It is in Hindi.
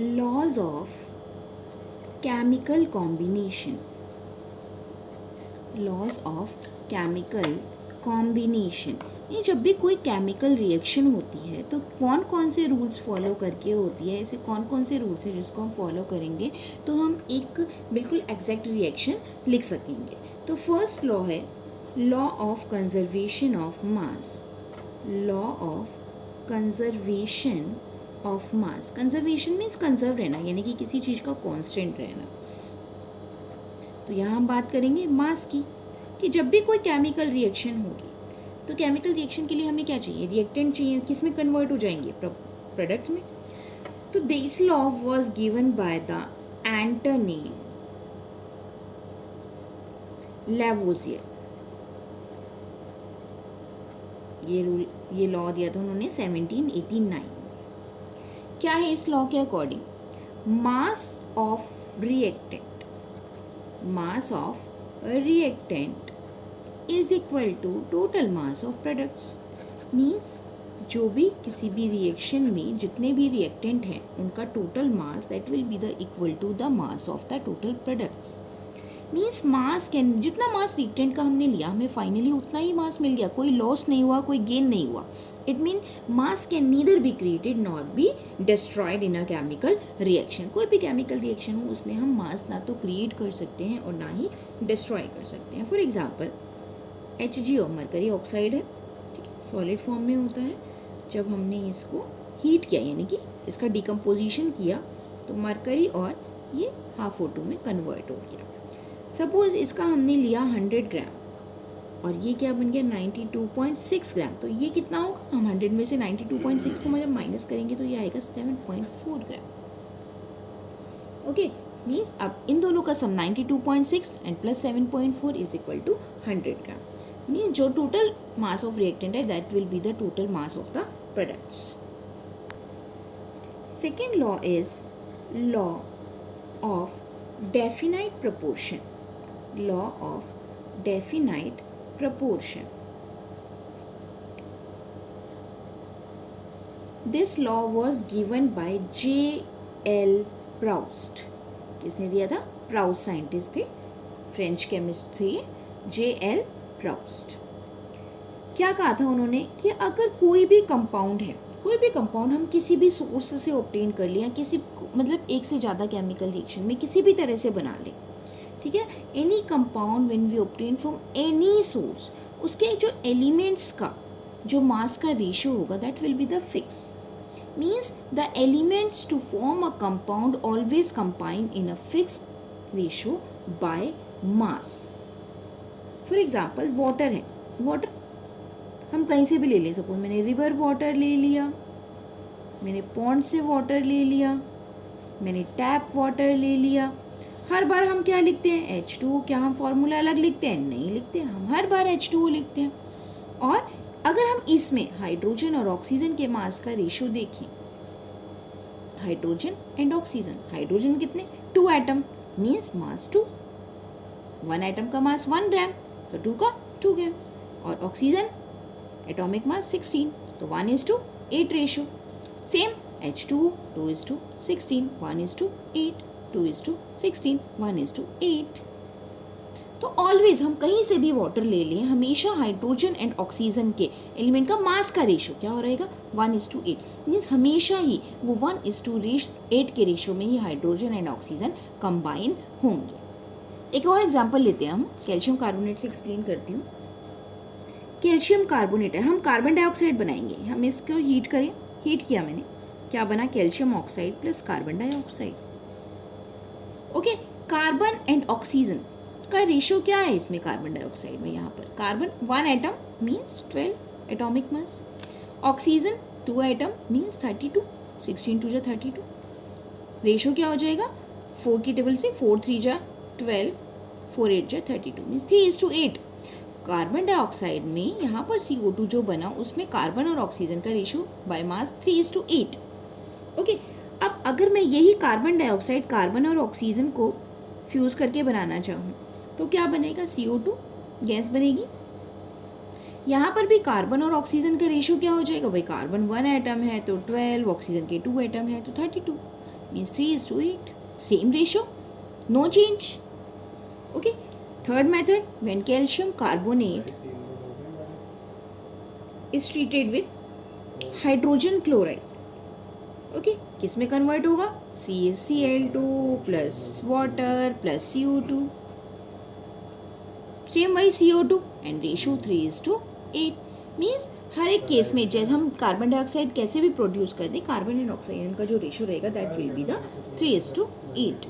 Laws of chemical combination, laws of chemical combination, ये जब भी कोई केमिकल रिएक्शन होती है तो कौन कौन से रूल्स फॉलो करके होती है, ऐसे कौन कौन से रूल्स हैं जिसको हम फॉलो करेंगे तो हम एक बिल्कुल एग्जैक्ट रिएक्शन लिख सकेंगे। तो फर्स्ट लॉ है law of conservation of mass, law of conservation of mass. Conservation means conserve रहना, यानी कि किसी चीज़ का कांस्टेंट रहना। तो यहाँ हम बात करेंगे मास की, कि जब भी कोई केमिकल रिएक्शन होगी तो केमिकल रिएक्शन के लिए हमें क्या चाहिए, रिएक्टेंट चाहिए, किस में कन्वर्ट हो जाएंगे, प्रोडक्ट में। तो this law was given by the Antoine Lavoisier. ये लॉ दिया था उन्होंने 1789। क्या है इस लॉ के according, mass of reactant, mass of reactant is equal to total mass of products. Means जो भी किसी भी रिएक्शन में जितने भी रिएक्टेंट हैं उनका total mass that will be the equal to the mass of the total products. Means mass can, जितना मास रिएक्टेंट का हमने लिया हमें फाइनली उतना ही मास मिल गया, कोई लॉस नहीं हुआ, कोई गेन नहीं हुआ। It mean mass can neither be created not be destroyed in a chemical reaction. कोई भी केमिकल रिएक्शन हो उसमें हम मास ना तो क्रिएट कर सकते हैं और ना ही डिस्ट्रॉय कर सकते हैं। For example HgO mercury oxide है, ठीक है, सॉलिड फॉर्म में होता है। जब हमने इसको हीट किया यानी कि इसका डिकम्पोजिशन किया तो मरकरी और ये हाफ O2 में कन्वर्ट हो गया। सपोज इसका हमने लिया 100 ग्राम और ये क्या बन गया 92.6 ग्राम। तो ये कितना होगा, हम 100 में से 92.6 को जब माइनस करेंगे तो ये आएगा 7.4 ग्राम। ओके, मीन्स अब इन दोनों का sum 92.6 and plus 7.4 is equal to 100 gram. Means जो टोटल मास ऑफ रिएक्टेंट है that will be the total mass of the products. Second law is law of definite proportion, law of definite proportion. This law was given by J.L. Proust. किसने दिया था, प्राउस्ट साइंटिस्ट थे, फ्रेंच केमिस्ट थे J.L. Proust। क्या कहा था उन्होंने कि अगर कोई भी कंपाउंड है, कोई भी कंपाउंड हम किसी भी सोर्स से ऑब्टेन कर लिया, किसी मतलब एक से ज़्यादा केमिकल रिएक्शन में किसी भी तरह से बना ले, ठीक है, any compound when we obtain from any source, उसके जो एलिमेंट्स का जो मास का रेशियो होगा that will be the fix. Means the elements to form a compound always combine in a fix ratio by mass. For example water है, वाटर हम कहीं से भी ले लें, सपोज मैंने रिवर वाटर ले लिया, मैंने पॉन्ड से वाटर ले लिया, मैंने टैप वाटर ले लिया, हर बार हम क्या लिखते हैं H2O। क्या हम फॉर्मूला अलग लिखते हैं, नहीं लिखते, हम हर बार H2O लिखते हैं। और अगर हम इसमें हाइड्रोजन और ऑक्सीजन के मास का रेशियो देखें, हाइड्रोजन एंड ऑक्सीजन, हाइड्रोजन कितने 2 एटम मीन्स मास 2, 1 एटम का मास 1 ग्राम तो 2 का 2 ग्राम, और ऑक्सीजन एटॉमिक मास 16 तो 1:8 रेशियो। Same H2O 2:16, 1:8, 2:16, 1:8। तो ऑलवेज हम कहीं से भी वाटर ले लें, हमेशा हाइड्रोजन एंड ऑक्सीजन के एलिमेंट का मास का रेशियो क्या हो रहेगा 1:8। मीन्स हमेशा ही वो 1:8 के रेशियो में ही हाइड्रोजन एंड ऑक्सीजन कंबाइन होंगे। एक और एग्जांपल लेते हैं हम, कैल्शियम कार्बोनेट से एक्सप्लेन करती हूँ। कैल्शियम कार्बोनेट है, हम कार्बन डाइऑक्साइड बनाएंगे, हम इसको हीट करें, हीट किया मैंने, क्या बना calcium oxide plus carbon dioxide. Okay, carbon and oxygen का रेशियो क्या है इसमें, कार्बन डाइऑक्साइड में यहाँ पर carbon 1 atom means 12 atomic mass, oxygen 2 atom means 32, 16 2 32, ratio क्या हो जाएगा 4 की टेबल से 4 3 12, 4 8 32 मीन्स 3:8। कार्बन डाइऑक्साइड में यहाँ पर CO2 जो बना उसमें कार्बन और ऑक्सीजन का रेशियो बाय मास 3:8। ओके, अब अगर मैं यही कार्बन डाइऑक्साइड कार्बन और ऑक्सीजन को फ्यूज़ करके बनाना चाहूँ तो क्या बनेगा, CO2 गैस बनेगी। यहाँ पर भी कार्बन और ऑक्सीजन का रेशियो क्या हो जाएगा, भाई कार्बन 1 एटम है तो 12, ऑक्सीजन के 2 एटम है तो 32, means 3:8. Same ratio, no change. Okay. Third method, when calcium carbonate is treated with hydrogen chloride. Okay किस में कन्वर्ट होगा? CaCl2 plus water plus CO2, same वही CO2 एंड रेशो 3:8. मीन्स हर एक केस में जैसे हम कार्बन डाइऑक्साइड कैसे भी प्रोड्यूस कर दें, कार्बन एंड ऑक्सीजन का जो रेशो रहेगा दैट विल बी द 3:8.